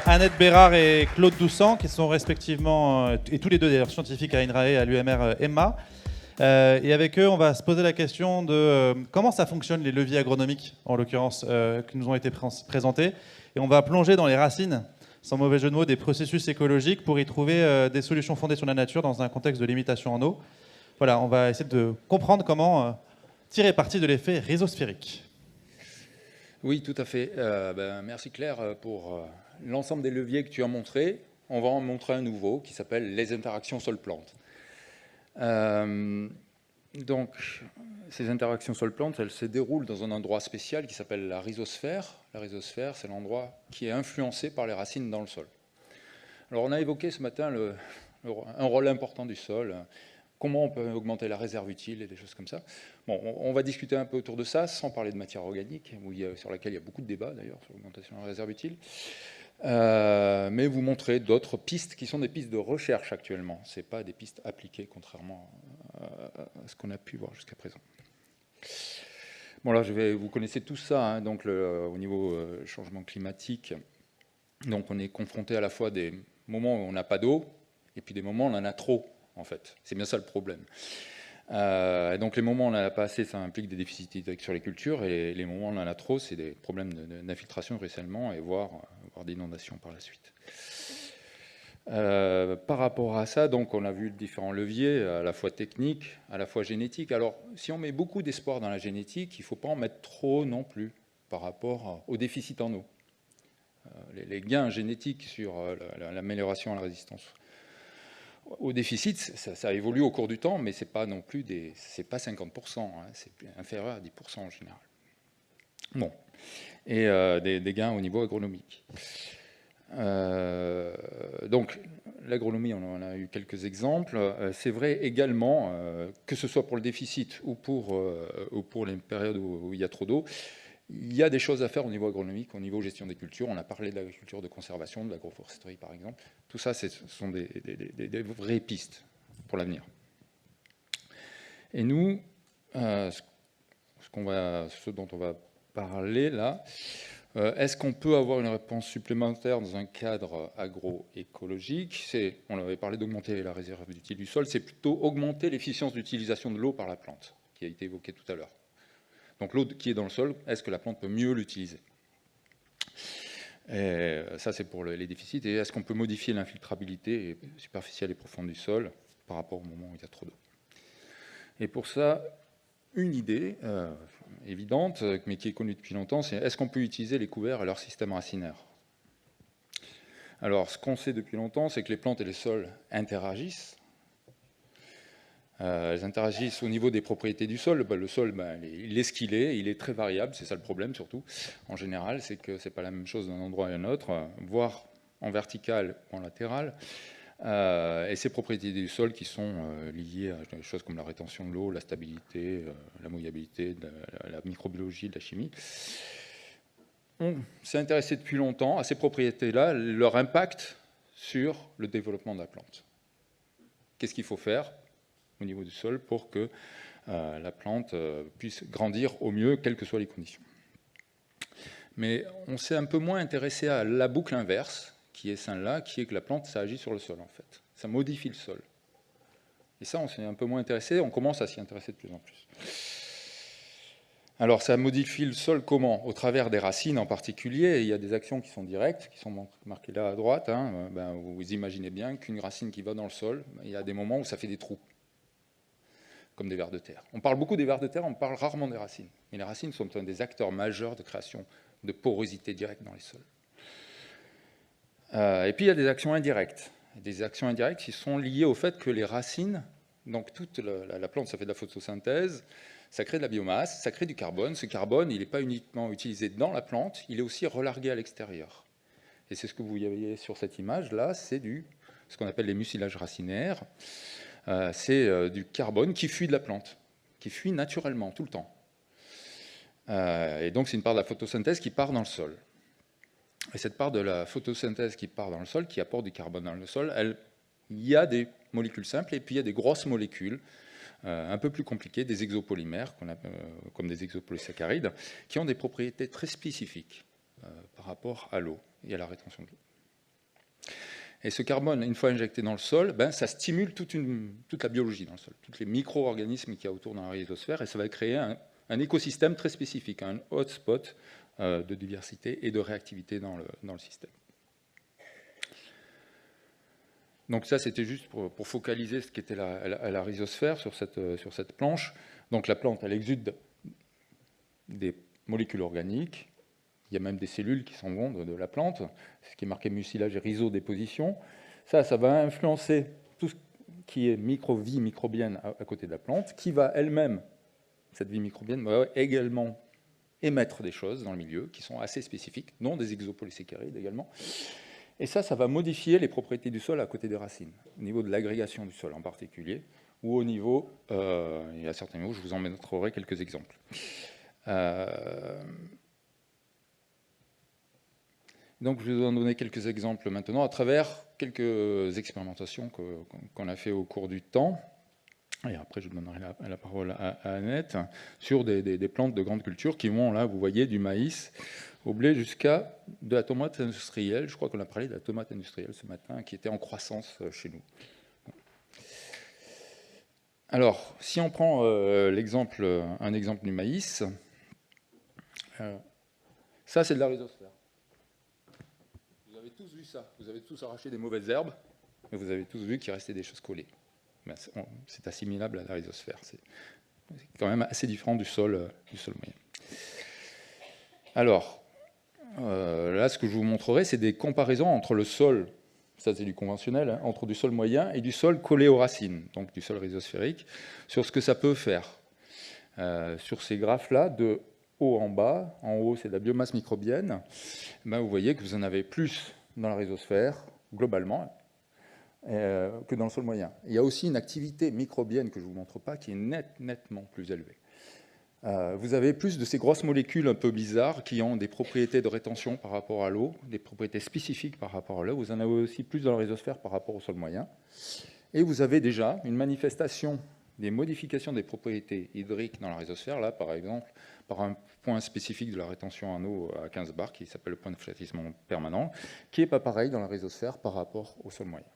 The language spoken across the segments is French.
Annette Bérard et Claude Doucet, qui sont respectivement, et tous les deux d'ailleurs, scientifiques à INRAE et à l'UMR EMMA. Et avec eux, on va se poser la question de comment ça fonctionne, les leviers agronomiques, en l'occurrence, qui nous ont été présentés. Et on va plonger dans les racines, sans mauvais jeu de mots, des processus écologiques pour y trouver des solutions fondées sur la nature dans un contexte de limitation en eau. Voilà, on va essayer de comprendre comment tirer parti de l'effet rhizosphérique. Oui, tout à fait. Merci Claire pour l'ensemble des leviers que tu as montrés. On va en montrer un nouveau qui s'appelle les interactions sol-plante. Donc, ces interactions sol-plante, elles se déroulent dans un endroit spécial qui s'appelle la rhizosphère. La rhizosphère, c'est l'endroit qui est influencé par les racines dans le sol. Alors, on a évoqué ce matin un rôle important du sol. Comment on peut augmenter la réserve utile et des choses comme ça. Bon, on va discuter un peu autour de ça, sans parler de matière organique, sur laquelle il y a beaucoup de débats d'ailleurs, sur l'augmentation de la réserve utile. Mais vous montrer d'autres pistes qui sont des pistes de recherche actuellement. Ce n'est pas des pistes appliquées, contrairement à ce qu'on a pu voir jusqu'à présent. Bon, là, vous connaissez tout ça, hein, donc au niveau changement climatique. Donc, on est confronté à la fois des moments où on n'a pas d'eau, et puis des moments où on en a trop. En fait, c'est bien ça le problème. Donc les moments où on n'en a pas assez, ça implique des déficits hydriques sur les cultures, et les moments où on en a trop, c'est des problèmes d'infiltration, de ruissellement, et voire d'inondation par la suite. Par rapport à ça, donc on a vu différents leviers, à la fois techniques, à la fois génétiques. Alors, si on met beaucoup d'espoir dans la génétique, il ne faut pas en mettre trop non plus par rapport au déficit en eau. Les gains génétiques sur l'amélioration à la résistance au déficit, ça évolue au cours du temps, mais ce n'est pas non plus c'est pas 50%, hein, c'est inférieur à 10% en général. Bon, et des gains au niveau agronomique. Donc, l'agronomie, on en a eu quelques exemples. C'est vrai également, que ce soit pour le déficit ou pour les périodes où il y a trop d'eau, il y a des choses à faire au niveau agronomique, au niveau gestion des cultures. On a parlé de l'agriculture de conservation, de l'agroforesterie par exemple. Tout ça, ce sont des vraies pistes pour l'avenir. Et nous, ce dont on va parler là, est-ce qu'on peut avoir une réponse supplémentaire dans un cadre agroécologique? On avait parlé d'augmenter la réserve utile du sol, c'est plutôt augmenter l'efficience d'utilisation de l'eau par la plante, qui a été évoquée tout à l'heure. Donc l'eau qui est dans le sol, est-ce que la plante peut mieux l'utiliser? Ça, c'est pour les déficits. Et est-ce qu'on peut modifier l'infiltrabilité superficielle et profonde du sol par rapport au moment où il y a trop d'eau? Et pour ça, une idée évidente, mais qui est connue depuis longtemps, c'est est-ce qu'on peut utiliser les couverts et leur système racinaire? Alors, ce qu'on sait depuis longtemps, c'est que les plantes et les sols interagissent. Elles interagissent au niveau des propriétés du sol. Le sol, il est ce qu'il est, il est très variable, c'est ça le problème surtout. En général, c'est que ce n'est pas la même chose d'un endroit à un autre, voire en vertical ou en latéral. Et ces propriétés du sol qui sont liées à des choses comme la rétention de l'eau, la stabilité, la mouillabilité, la microbiologie, de la chimie. On s'est intéressé depuis longtemps à ces propriétés-là, leur impact sur le développement de la plante. Qu'est-ce qu'il faut faire au niveau du sol pour que la plante puisse grandir au mieux, quelles que soient les conditions. Mais on s'est un peu moins intéressé à la boucle inverse, qui est celle-là, qui est que la plante, ça agit sur le sol, en fait. Ça modifie le sol. Et ça, on s'est un peu moins intéressé, on commence à s'y intéresser de plus en plus. Alors, ça modifie le sol comment? Au travers des racines en particulier. Il y a des actions qui sont directes, qui sont marquées là à droite. Hein. Vous imaginez bien qu'une racine qui va dans le sol, il y a des moments où ça fait des trous, comme des vers de terre. On parle beaucoup des vers de terre, on parle rarement des racines. Mais les racines sont un des acteurs majeurs de création de porosité directe dans les sols. Et puis il y a des actions indirectes. Des actions indirectes qui sont liées au fait que les racines, donc toute la plante, ça fait de la photosynthèse, ça crée de la biomasse, ça crée du carbone. Ce carbone, il n'est pas uniquement utilisé dans la plante, il est aussi relargué à l'extérieur. Et c'est ce que vous voyez sur cette image-là, c'est ce qu'on appelle les mucilages racinaires. C'est du carbone qui fuit de la plante, qui fuit naturellement, tout le temps. Et donc c'est une part de la photosynthèse qui part dans le sol. Et cette part de la photosynthèse qui part dans le sol, qui apporte du carbone dans le sol, il y a des molécules simples et puis il y a des grosses molécules un peu plus compliquées, des exopolymères, comme des exopolysaccharides, qui ont des propriétés très spécifiques par rapport à l'eau et à la rétention de l'eau. Et ce carbone, une fois injecté dans le sol, ça stimule toute la biologie dans le sol, tous les micro-organismes qu'il y a autour dans la rhizosphère, et ça va créer un écosystème très spécifique, un hotspot de diversité et de réactivité dans le système. Donc ça, c'était juste pour focaliser ce qu'était la rhizosphère sur cette planche. Donc la plante, elle exude des molécules organiques. Il y a même des cellules qui s'en vont de la plante, ce qui est marqué mucilage et rhizodéposition. Ça va influencer tout ce qui est vie microbienne à côté de la plante, qui va elle-même, cette vie microbienne, va également émettre des choses dans le milieu qui sont assez spécifiques, dont des exopolysaccharides également. Et ça va modifier les propriétés du sol à côté des racines, au niveau de l'agrégation du sol en particulier, ou au niveau, et à certains niveaux, je vous en montrerai quelques exemples. Donc, je vais vous en donner quelques exemples maintenant, à travers quelques expérimentations qu'on a fait au cours du temps. Et après, je donnerai la parole à Annette, sur des plantes de grande culture qui vont, là, vous voyez, du maïs au blé jusqu'à de la tomate industrielle. Je crois qu'on a parlé de la tomate industrielle ce matin, qui était en croissance chez nous. Alors, si on prend un exemple du maïs, ça, c'est de la rhizosphère. Vous avez tous vu ça. Vous avez tous arraché des mauvaises herbes, mais vous avez tous vu qu'il restait des choses collées. C'est assimilable à la rhizosphère. C'est quand même assez différent du sol moyen. Alors, là, ce que je vous montrerai, c'est des comparaisons entre le sol, ça c'est du conventionnel, hein, entre du sol moyen et du sol collé aux racines, donc du sol rhizosphérique, sur ce que ça peut faire. Sur ces graphes-là, de haut en bas, en haut c'est de la biomasse microbienne, vous voyez que vous en avez plus dans la rhizosphère, globalement, que dans le sol moyen. Il y a aussi une activité microbienne que je ne vous montre pas, qui est nettement plus élevée. Vous avez plus de ces grosses molécules un peu bizarres qui ont des propriétés de rétention par rapport à l'eau, des propriétés spécifiques par rapport à l'eau. Vous en avez aussi plus dans la rhizosphère par rapport au sol moyen. Et vous avez déjà une manifestation des modifications des propriétés hydriques dans la rhizosphère, là par exemple, par un point spécifique de la rétention en eau à 15 bars, qui s'appelle le point de flétrissement permanent, qui n'est pas pareil dans la rhizosphère par rapport au sol moyen.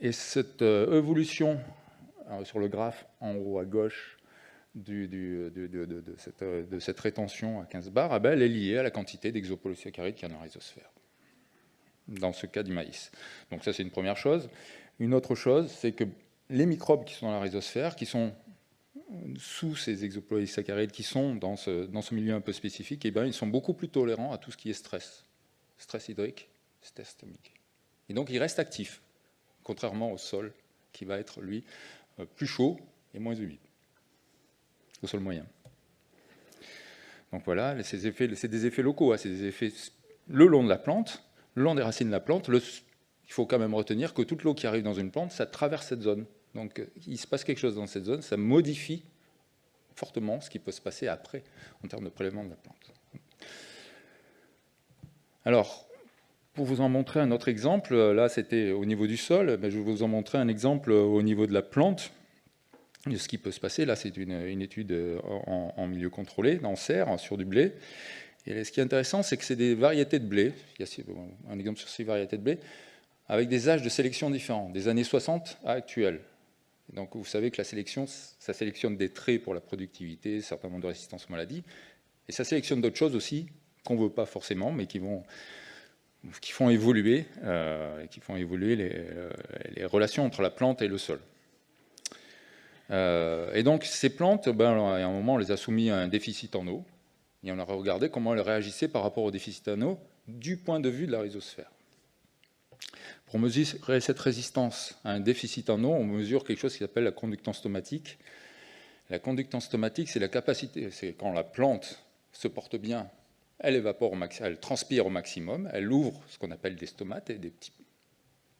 Et cette évolution sur le graphe en haut à gauche de cette rétention à 15 bars, elle est liée à la quantité d'exopolysaccharides qu'il y a dans la rhizosphère, dans ce cas du maïs. Donc ça, c'est une première chose. Une autre chose, c'est que les microbes qui sont dans la rhizosphère, qui sont sous ces exopolysaccharides, qui sont dans ce milieu un peu spécifique, ils sont beaucoup plus tolérants à tout ce qui est stress hydrique, stress thermique. Et donc, ils restent actifs, contrairement au sol, qui va être, lui, plus chaud et moins humide, au sol moyen. Donc voilà, c'est des effets locaux, hein, c'est des effets le long de la plante, le long des racines de la plante. Il faut quand même retenir que toute l'eau qui arrive dans une plante, ça traverse cette zone. Donc il se passe quelque chose dans cette zone, ça modifie fortement ce qui peut se passer après, en termes de prélèvement de la plante. Alors, pour vous en montrer un autre exemple, là c'était au niveau du sol, mais je vais vous en montrer un exemple au niveau de la plante, de ce qui peut se passer. Là c'est une étude en milieu contrôlé, en serre, sur du blé. Et ce qui est intéressant, c'est que c'est des variétés de blé, il y a un exemple sur 6 variétés de blé, avec des âges de sélection différents, des années 60 à actuelles. Et donc vous savez que la sélection, ça sélectionne des traits pour la productivité, certainement de résistance aux maladies, et ça sélectionne d'autres choses aussi qu'on ne veut pas forcément, mais qui font évoluer les relations entre la plante et le sol. Et donc ces plantes, à un moment, on les a soumises à un déficit en eau, et on a regardé comment elles réagissaient par rapport au déficit en eau du point de vue de la rhizosphère. Pour mesurer cette résistance à un déficit en eau, on mesure quelque chose qui s'appelle la conductance stomatique. La conductance stomatique, c'est la capacité, c'est quand la plante se porte bien, elle évapore elle transpire au maximum, elle ouvre ce qu'on appelle des stomates, des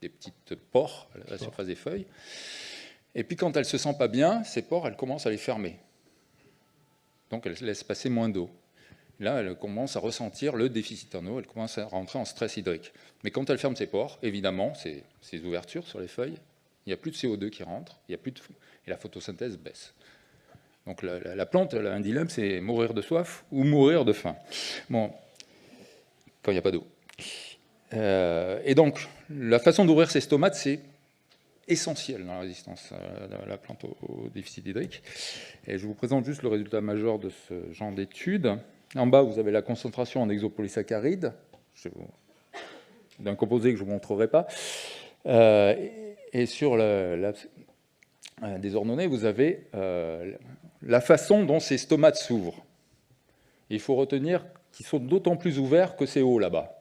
petites pores à la surface des feuilles. Et puis quand elle ne se sent pas bien, ces pores, elle commence à les fermer. Donc elle laisse passer moins d'eau. Là, elle commence à ressentir le déficit en eau, elle commence à rentrer en stress hydrique. Mais quand elle ferme ses pores, évidemment, ces ouvertures sur les feuilles, il n'y a plus de CO2 qui rentre, et la photosynthèse baisse. Donc la plante, elle a un dilemme, c'est mourir de soif ou mourir de faim. Bon, quand il n'y a pas d'eau. Et donc, la façon d'ouvrir ces stomates, c'est essentiel dans la résistance de la plante au déficit hydrique. Et je vous présente juste le résultat majeur de ce genre d'étude. En bas, vous avez la concentration en exopolysaccharides d'un composé que je ne vous montrerai pas. Et sur des ordonnées, vous avez la façon dont ces stomates s'ouvrent. Il faut retenir qu'ils sont d'autant plus ouverts que c'est haut là-bas.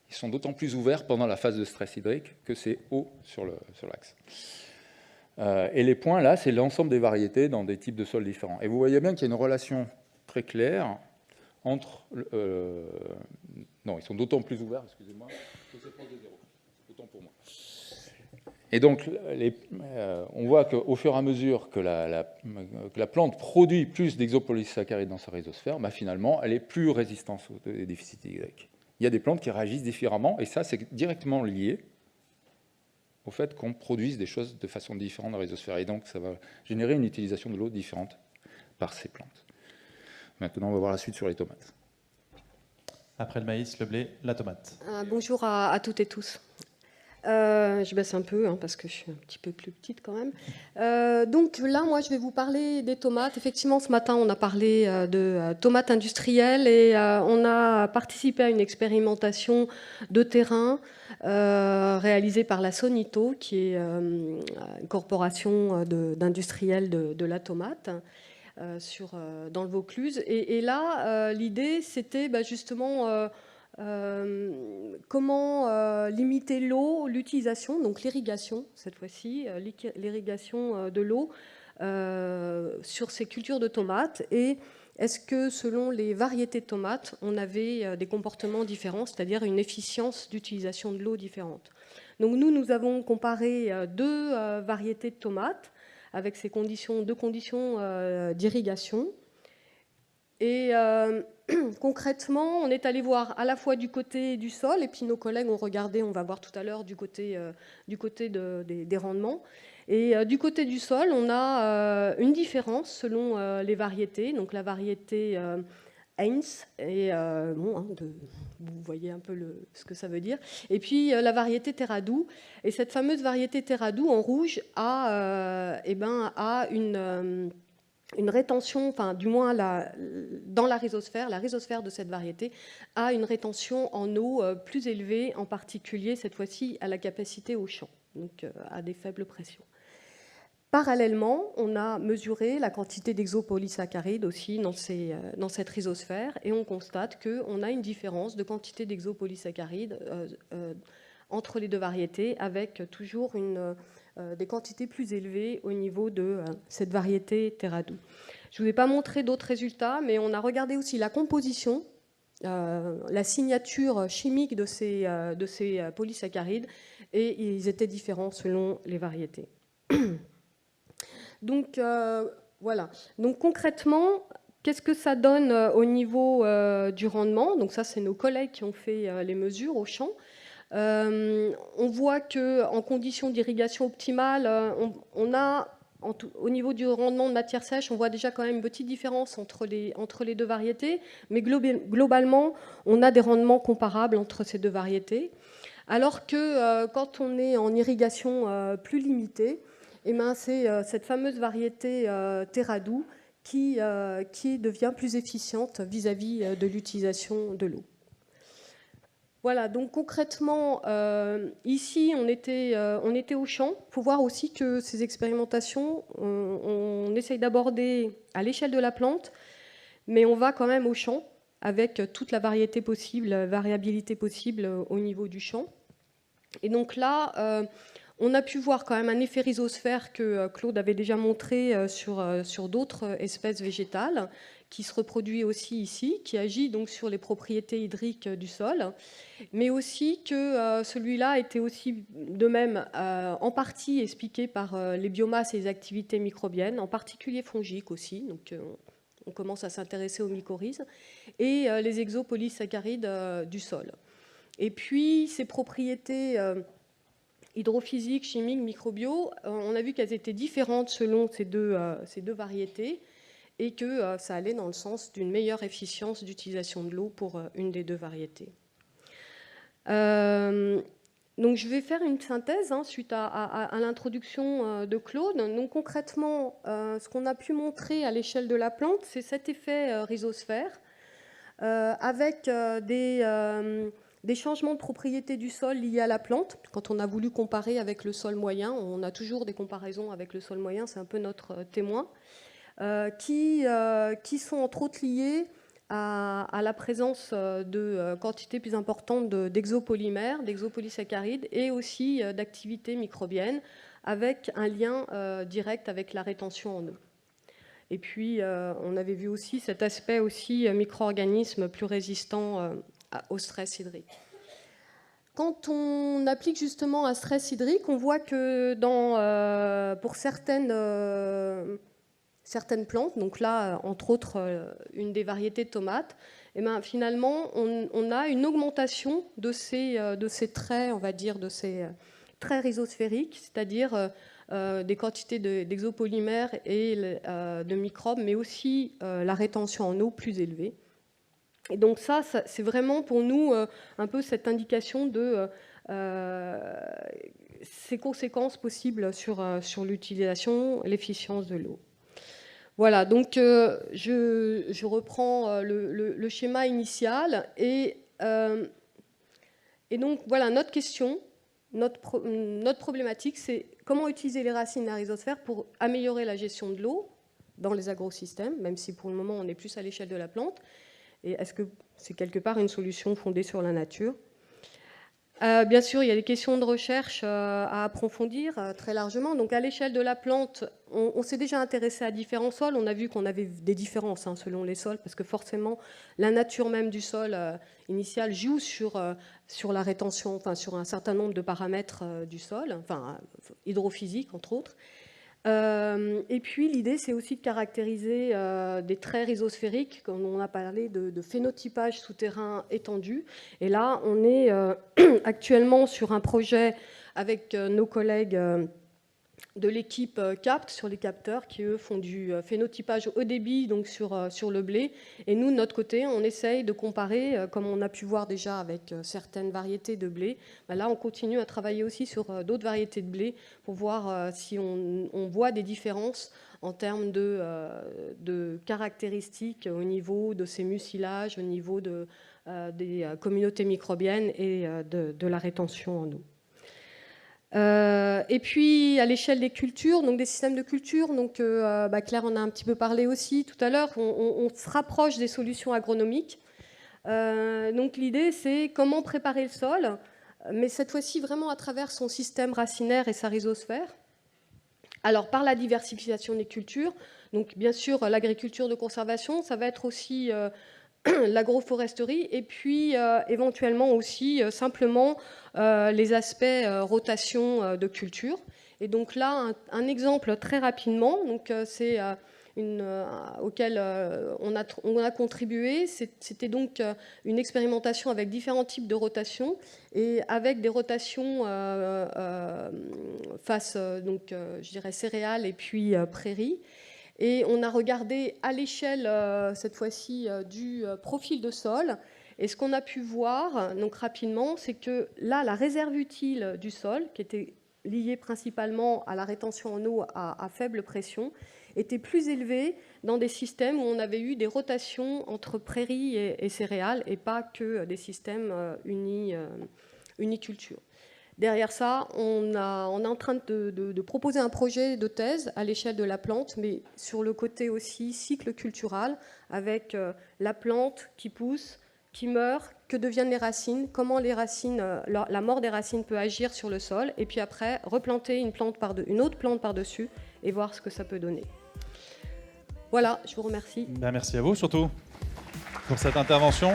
Ils sont d'autant plus ouverts pendant la phase de stress hydrique que c'est haut sur l'axe. Et les points là, c'est l'ensemble des variétés dans des types de sols différents. Et vous voyez bien qu'il y a une relation très claire entre... non, ils sont d'autant plus ouverts, excusez-moi, que c'est proche de zéro. Autant pour moi. Et donc, on voit qu'au fur et à mesure que la plante produit plus d'exopolysaccharides dans sa rhizosphère, finalement, elle est plus résistante au déficit hydrique. Il y a des plantes qui réagissent différemment, et ça, c'est directement lié au fait qu'on produise des choses de façon différente dans la rhizosphère. Et donc, ça va générer une utilisation de l'eau différente par ces plantes. Maintenant, on va voir la suite sur les tomates. Après le maïs, le blé, la tomate. Bonjour à toutes et tous. Je baisse un peu parce que je suis un petit peu plus petite quand même. Donc là, moi, je vais vous parler des tomates. Effectivement, ce matin, on a parlé de tomates industrielles et on a participé à une expérimentation de terrain réalisée par la Sonito, qui est une corporation d'industriels de la tomate. Dans le Vaucluse. Et là, l'idée, c'était justement comment limiter l'eau, l'utilisation, donc l'irrigation, cette fois-ci, l'irrigation de l'eau sur ces cultures de tomates. Et est-ce que, selon les variétés de tomates, on avait des comportements différents, c'est-à-dire une efficience d'utilisation de l'eau différente. Donc nous avons comparé deux variétés de tomates avec ces deux conditions d'irrigation. Et concrètement, on est allé voir à la fois du côté du sol, et puis nos collègues ont regardé, on va voir tout à l'heure, du côté des rendements. Et du côté du sol, on a une différence selon les variétés. Donc la variété Heinz, et vous voyez un peu ce que ça veut dire. Et puis la variété Terradou. Et cette fameuse variété Terradou en rouge a une rétention, enfin du moins dans la rhizosphère de cette variété a une rétention en eau plus élevée, en particulier cette fois-ci à la capacité au champ, donc à des faibles pressions. Parallèlement, on a mesuré la quantité d'exopolysaccharides aussi dans cette rhizosphère, et on constate qu'on a une différence de quantité d'exopolysaccharides entre les deux variétés, avec toujours des quantités plus élevées au niveau de cette variété Terradou. Je ne vous ai pas montré d'autres résultats, mais on a regardé aussi la composition, la signature chimique de ces polysaccharides, et ils étaient différents selon les variétés. Donc voilà. Donc concrètement, qu'est-ce que ça donne au niveau du rendement? Donc ça, c'est nos collègues qui ont fait les mesures au champ. On voit qu'en conditions d'irrigation optimale, on a, au niveau du rendement de matière sèche, on voit déjà quand même une petite différence entre les deux variétés, mais globalement, on a des rendements comparables entre ces deux variétés. Alors que quand on est en irrigation plus limitée, c'est cette fameuse variété Terradou qui devient plus efficiente vis-à-vis de l'utilisation de l'eau. Voilà, donc concrètement, ici, on était au champ. Il faut voir aussi que ces expérimentations, on essaye d'aborder à l'échelle de la plante, mais on va quand même au champ avec toute la variabilité possible au niveau du champ. Et donc là, on a pu voir quand même un effet rhizosphère que Claude avait déjà montré sur d'autres espèces végétales, qui se reproduit aussi ici, qui agit donc sur les propriétés hydriques du sol, mais aussi que celui-là était aussi de même en partie expliqué par les biomasses et les activités microbiennes, en particulier fongiques aussi. Donc on commence à s'intéresser aux mycorhizes, et les exopolysaccharides du sol. Et puis, ces propriétés hydrophysiques, chimiques, microbio, on a vu qu'elles étaient différentes selon ces deux variétés, et que ça allait dans le sens d'une meilleure efficience d'utilisation de l'eau pour une des deux variétés. Donc je vais faire une synthèse suite à l'introduction de Claude. Donc concrètement, ce qu'on a pu montrer à l'échelle de la plante, c'est cet effet rhizosphère, avec des changements de propriété du sol liés à la plante. Quand on a voulu comparer avec le sol moyen, on a toujours des comparaisons avec le sol moyen, c'est un peu notre témoin, qui sont entre autres liés à la présence de quantités plus importantes d'exopolymères, d'exopolysaccharides et aussi d'activité microbienne, avec un lien direct avec la rétention en eau. Et puis, on avait vu aussi cet aspect aussi micro-organismes plus résistants au stress hydrique. Quand on applique justement un stress hydrique, on voit que pour certaines plantes, donc là, entre autres, une des variétés de tomates, et bien, finalement, on a une augmentation de ces traits, on va dire, de ces traits rhizosphériques, c'est-à-dire des quantités d'exopolymères et de microbes, mais aussi la rétention en eau plus élevée. Et donc ça c'est vraiment pour nous un peu cette indication de ces conséquences possibles sur l'utilisation, l'efficience de l'eau. Voilà, donc je reprends le schéma initial et donc voilà, notre question, notre problématique, c'est comment utiliser les racines de la rhizosphère pour améliorer la gestion de l'eau dans les agrosystèmes, même si pour le moment on est plus à l'échelle de la plante. Et est-ce que c'est quelque part une solution fondée sur la nature ? Bien sûr, il y a des questions de recherche à approfondir très largement. Donc, à l'échelle de la plante, on s'est déjà intéressé à différents sols. On a vu qu'on avait des différences selon les sols, parce que forcément, la nature même du sol initial joue sur la rétention, enfin sur un certain nombre de paramètres du sol, enfin hydrophysiques entre autres. Et puis l'idée, c'est aussi de caractériser des traits rhizosphériques, comme on a parlé de phénotypage souterrain étendu. Et là, on est actuellement sur un projet avec nos collègues de l'équipe CAPT sur les capteurs qui, eux, font du phénotypage haut débit donc sur le blé. Et nous, de notre côté, on essaye de comparer, comme on a pu voir déjà avec certaines variétés de blé. Là, on continue à travailler aussi sur d'autres variétés de blé pour voir si on voit des différences en termes de caractéristiques au niveau de ces mucilages, au niveau des communautés microbiennes et de la rétention en eau. Et puis à l'échelle des cultures, donc des systèmes de culture, donc Claire en a un petit peu parlé aussi tout à l'heure, on se rapproche des solutions agronomiques. Donc l'idée, c'est comment préparer le sol, mais cette fois-ci vraiment à travers son système racinaire et sa rhizosphère. Alors par la diversification des cultures, donc bien sûr l'agriculture de conservation, ça va être aussi l'agroforesterie, et puis éventuellement aussi simplement les aspects rotation de culture. Et donc là, un exemple très rapidement, donc c'est auquel on a contribué, c'était donc une expérimentation avec différents types de rotations, et avec des rotations face, donc, je dirais, céréales et puis prairies. Et on a regardé à l'échelle, cette fois-ci, du profil de sol. Et ce qu'on a pu voir, donc rapidement, c'est que là, la réserve utile du sol, qui était liée principalement à la rétention en eau à faible pression, était plus élevée dans des systèmes où on avait eu des rotations entre prairies et céréales, et pas que des systèmes uniculture. Derrière ça, on est en train de proposer un projet de thèse à l'échelle de la plante, mais sur le côté aussi cycle cultural, avec la plante qui pousse, qui meurt, que deviennent les racines, comment les racines, la mort des racines peut agir sur le sol, et puis après replanter une autre plante par-dessus et voir ce que ça peut donner. Voilà, je vous remercie. Merci à vous surtout pour cette intervention.